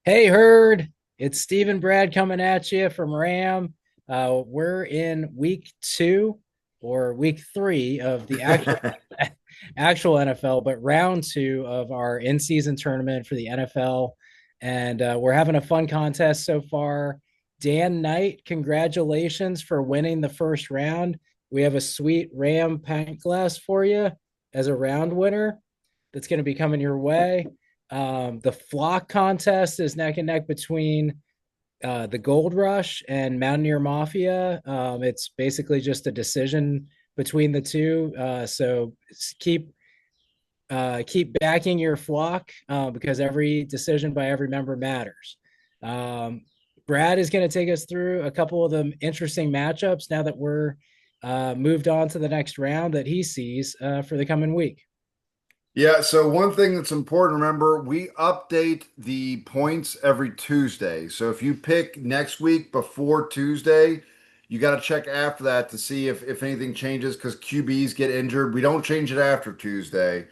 Hey, Herd. It's Steve and Brad coming at you from Ram. We're in week two or week three of the actual NFL, but round two of our in-season tournament for the NFL. And we're having a fun contest so far. Dan Knight, congratulations for winning the first round. We have a sweet Ram pint glass for you as a round winner that's going to be coming your way. The flock contest is neck and neck between the Gold Rush and Mountaineer Mafia. It's basically just a decision between the two. So keep backing your flock because every decision by every member matters. Um, Brad is going to take us through a couple of the interesting matchups now that we're moved on to the next round that he sees for the coming week. Yeah, so one thing that's important to remember, we update the points every Tuesday. So if you pick next week before Tuesday, you got to check after that to see if anything changes because QBs get injured. We don't change it after Tuesday,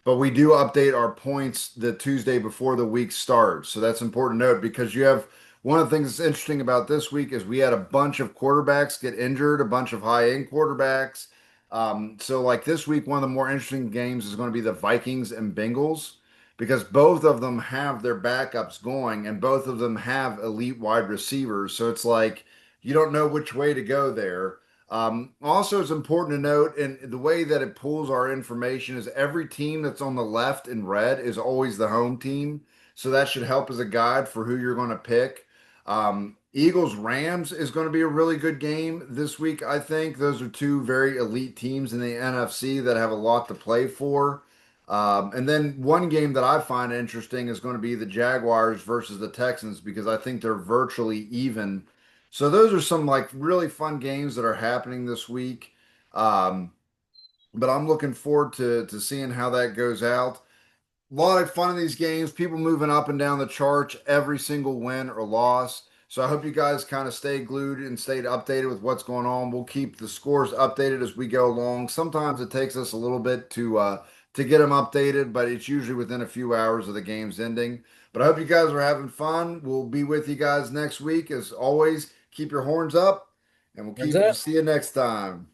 but we do update our points the Tuesday before the week starts. So that's important to note because you have one of the things that's interesting about this week is we had a bunch of quarterbacks get injured, a bunch of high-end quarterbacks. So like this week, one of the more interesting games is going to be the Vikings and Bengals because both of them have their backups going and both of them have elite wide receivers. So it's like you don't know which way to go there. Also, it's important to note, and the way that it pulls our information is every team that's on the left in red is always the home team. So that should help as a guide for who you're going to pick. Eagles Rams is going to be a really good game this week, I think. Those are two very elite teams in the NFC that have a lot to play for. And then one game that I find interesting is going to be the Jaguars versus the Texans because I think they're virtually even. So those are some like really fun games that are happening this week. Um, but I'm looking forward to seeing how that goes out. A lot of fun in these games, people moving up and down the charts, every single win or loss. So I hope you guys kind of stay glued and stay updated with what's going on. We'll keep the scores updated as we go along. Sometimes it takes us a little bit to get them updated, but it's usually within a few hours of the game's ending. But I hope you guys are having fun. We'll be with you guys next week. As always, keep your horns up, and What's we'll up? see you next time.